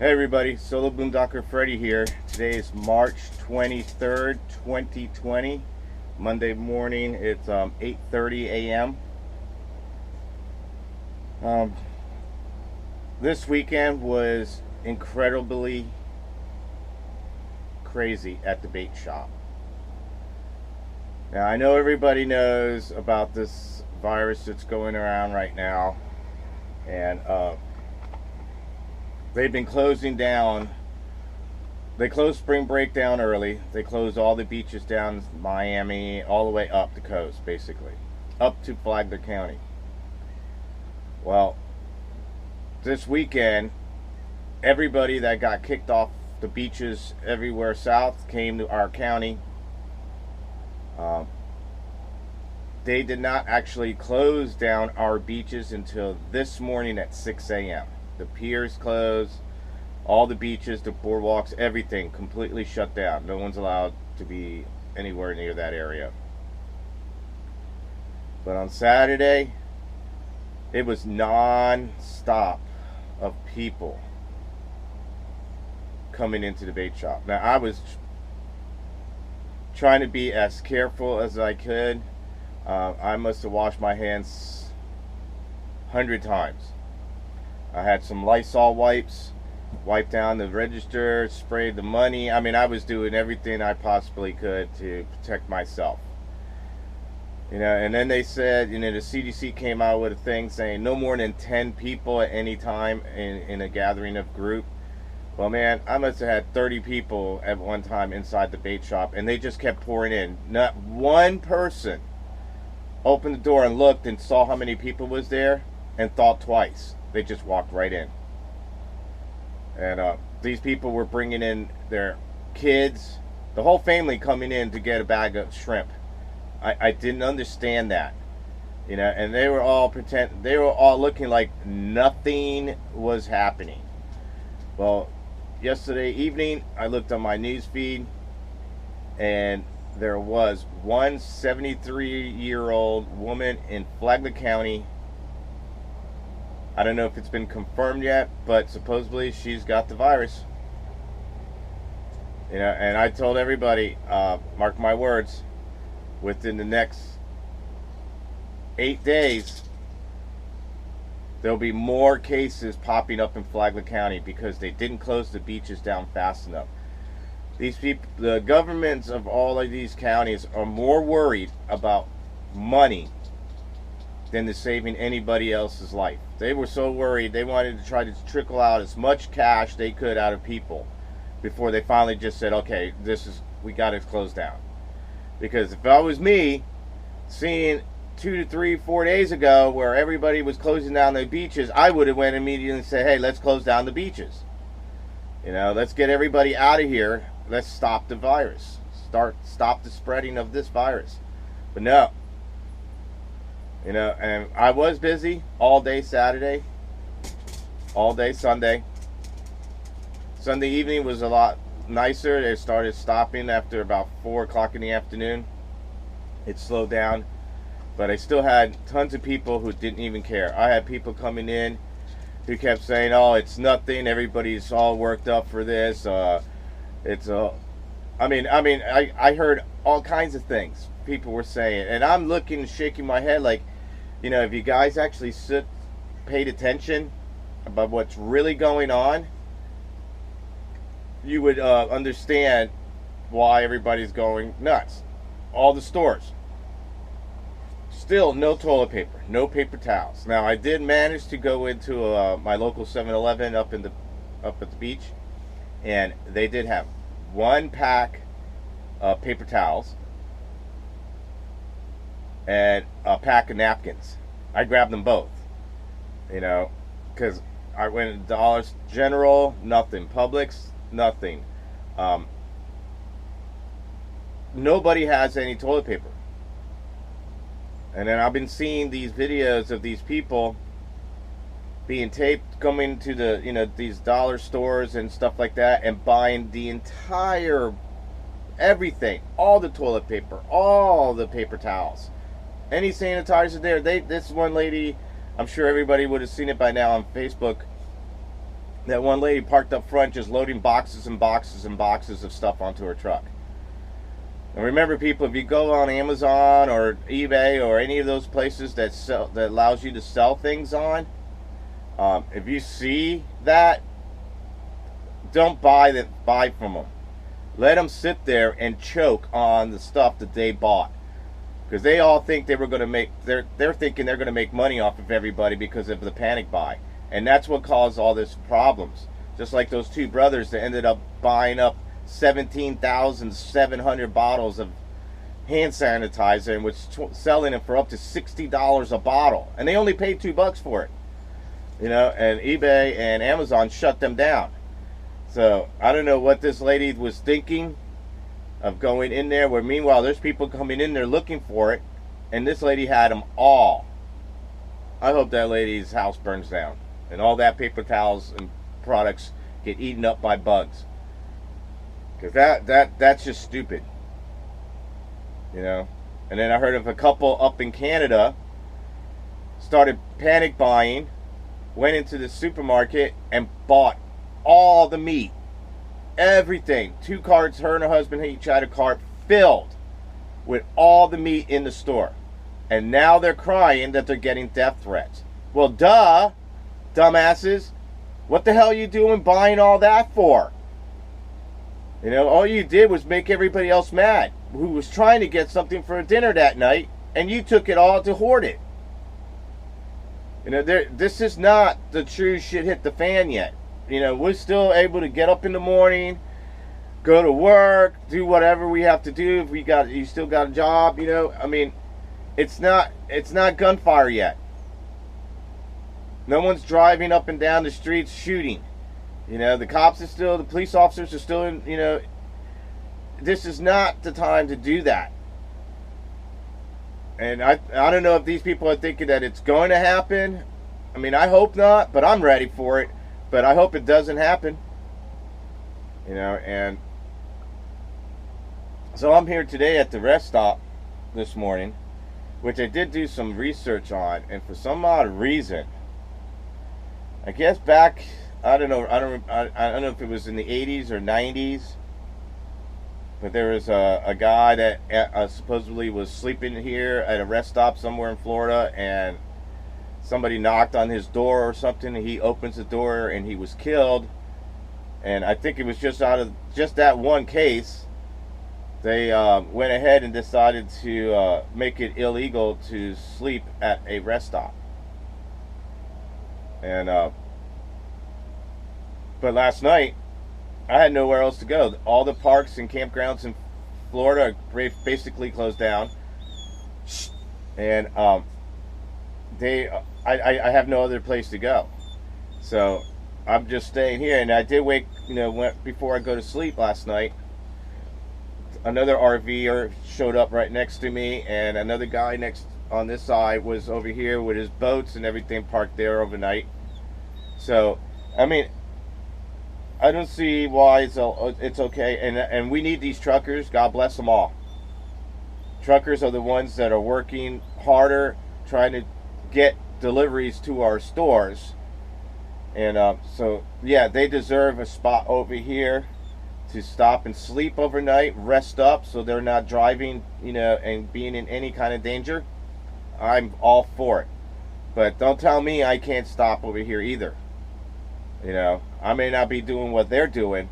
Hey everybody, Solo Boondocker Freddie here. Today is March 23rd, 2020. Monday morning, it's 8:30 a.m. This weekend was incredibly crazy at the bait shop. Now I know everybody knows about this virus that's going around right now, and they've been closing down. They closed spring break down early. They closed all the beaches down Miami, all the way up the coast, basically, up to Flagler County. Well, this weekend, everybody that got kicked off the beaches everywhere south came to our county. They did not actually close down our beaches until this morning at 6 a.m. The piers closed, all the beaches, the boardwalks, everything completely shut down. No one's allowed to be anywhere near that area. But on Saturday, it was non-stop of people coming into the bait shop. Now, I was trying to be as careful as I could. I must have washed my hands 100 times. I had some Lysol wipes, wiped down the register, sprayed the money. I mean, I was doing everything I possibly could to protect myself. You know, and then they said, you know, the CDC came out with a thing saying no more than 10 people at any time in a gathering of group. Well, man, I must have had 30 people at one time inside the bait shop, and they just kept pouring in. Not one person opened the door and looked and saw how many people was there and thought twice. They just walked right in. And these people were bringing in their kids, the whole family coming in to get a bag of shrimp. I didn't understand that, you know. And they were all looking like nothing was happening. Well, yesterday evening, I looked on my news feed, and there was one 73-year-old woman in Flagler County. I don't know if it's been confirmed yet, but supposedly she's got the virus. You know, and I told everybody, mark my words, within the next 8 days, there'll be more cases popping up in Flagler County because they didn't close the beaches down fast enough. These people, the governments of all of these counties are more worried about money than to saving anybody else's life. They were so worried, they wanted to try to trickle out as much cash they could out of people before they finally just said, okay, we got to close down. Because if that was me, seeing 2 to 3, 4 days ago where everybody was closing down the beaches, I would have went immediately and said, hey, let's close down the beaches. You know, let's get everybody out of here. Let's stop the virus. Stop the spreading of this virus. But no. You know, and I was busy all day Saturday, all day Sunday. Sunday evening was a lot nicer. They started stopping after about 4 o'clock in the afternoon. It slowed down. But I still had tons of people who didn't even care. I had people coming in who kept saying, oh, it's nothing. Everybody's all worked up for this. I heard all kinds of things people were saying. And I'm looking and shaking my head like, you know, if you guys actually paid attention about what's really going on, you would understand why everybody's going nuts. All the stores. Still no toilet paper, no paper towels. Now, I did manage to go into my local 7-Eleven up at the beach, and they did have 1 pack of paper towels and a pack of napkins. I grabbed them both, you know, because I went to Dollar General, nothing. Publix, nothing. Nobody has any toilet paper. And then I've been seeing these videos of these people being taped, coming to the, you know, these dollar stores and stuff like that, and buying the entire everything, all the toilet paper, all the paper towels, any sanitizer there. This one lady, I'm sure everybody would have seen it by now on Facebook. That one lady parked up front just loading boxes and boxes and boxes of stuff onto her truck. And remember, people, if you go on Amazon or eBay or any of those places that allows you to sell things on, if you see that, don't buy from them. Let them sit there and choke on the stuff that they bought, because they all think they were going to make. They're thinking they're going to make money off of everybody because of the panic buy, and that's what caused all this problems. Just like those two brothers that ended up buying up 17,700 bottles of hand sanitizer and was selling it for up to $60 a bottle, and they only paid $2 for it. You know, and eBay and Amazon shut them down. So I don't know what this lady was thinking of going in there, where meanwhile there's people coming in there looking for it, and this lady had them all. I hope that lady's house burns down and all that paper towels and products get eaten up by bugs, because that's just stupid, you know. And then I heard of a couple up in Canada started panic buying, went into the supermarket and bought all the meat, everything. 2 carts, her and her husband each had a cart filled with all the meat in the store. And now they're crying that they're getting death threats. Well, duh, dumbasses. What the hell are you doing buying all that for? You know, all you did was make everybody else mad who was trying to get something for dinner that night, and you took it all to hoard it. You know, this is not the true shit hit the fan yet. You know, we're still able to get up in the morning, go to work, do whatever we have to do. If you still got a job, you know. I mean, it's not gunfire yet. No one's driving up and down the streets shooting. You know, the police officers are still in, you know. This is not the time to do that. And I don't know if these people are thinking that it's going to happen. I mean, I hope not, but I'm ready for it. But I hope it doesn't happen. You know, and so I'm here today at the rest stop this morning, which I did do some research on, and for some odd reason, I guess back, I don't know if it was in the 80s or 90s, but there was a guy that supposedly was sleeping here at a rest stop somewhere in Florida, and somebody knocked on his door or something, and he opens the door and he was killed. And I think it was just out of just that one case, they went ahead and decided to make it illegal to sleep at a rest stop. And but last night I had nowhere else to go. All the parks and campgrounds in Florida are basically closed down, and I have no other place to go, so I'm just staying here. And I did wake, you know, before I go to sleep last night, another RVer showed up right next to me, and another guy next on this side was over here with his boats and everything parked there overnight. So, I mean, I don't see why it's okay, and we need these truckers. God bless them all. Truckers are the ones that are working harder, trying to get deliveries to our stores, and so yeah, they deserve a spot over here to stop and sleep overnight, rest up, so they're not driving, you know, and being in any kind of danger. I'm all for it, but don't tell me I can't stop over here either. You know, I may not be doing what they're doing,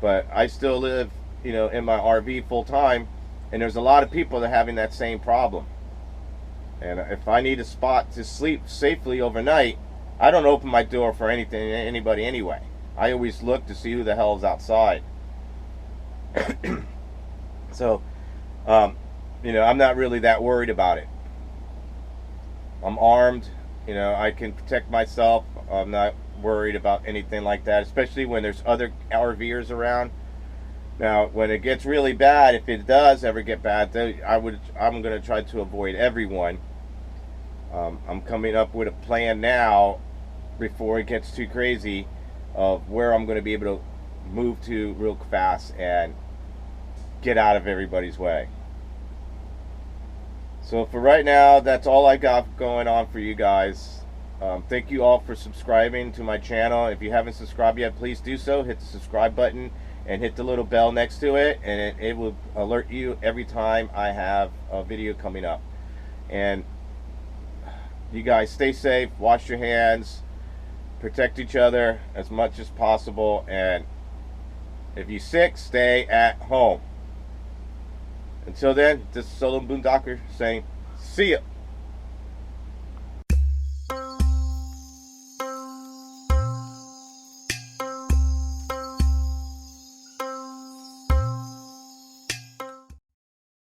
but I still live, you know, in my RV full time, and there's a lot of people that are having that same problem. And if I need a spot to sleep safely overnight, I don't open my door for anybody anyway. I always look to see who the hell's outside. So, you know, I'm not really that worried about it. I'm armed, you know, I can protect myself. I'm not worried about anything like that, especially when there's other RVers around. Now, when it gets really bad, if it does ever get bad, I'm going to try to avoid everyone. I'm coming up with a plan now, before it gets too crazy, of where I'm going to be able to move to real fast and get out of everybody's way. So for right now, that's all I got going on for you guys. Thank you all for subscribing to my channel. If you haven't subscribed yet, please do so. Hit the subscribe button and hit the little bell next to it, and it will alert you every time I have a video coming up. And you guys stay safe, wash your hands, protect each other as much as possible, and if you're sick, stay at home. Until then, this is Solo Boondocker saying, see ya.